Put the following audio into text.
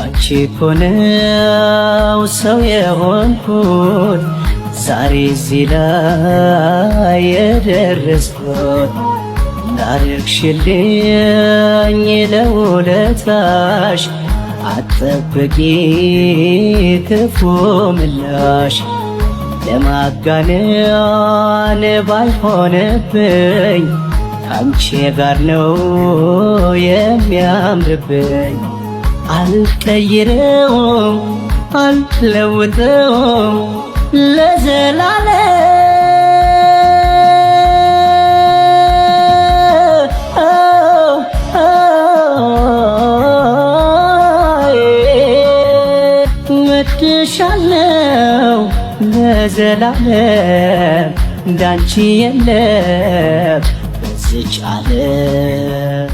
ባንቺ እኮ ነው ሰው የሆንኩት ዛሬ እዚህ ላይ የደረስኩት ላደረግሽልኝ ለውለታሽ አትጠብቂ ክፉ ምላሽ ለማጋነን ባይሆንብኝ ካንቺ ጋር ነው የሚያምርብኝ አልቀይረውም አልለውጠውም ለዘላለም ወድሻለው ለዘላለም እንዳንቺ የለም በዚች ዓለም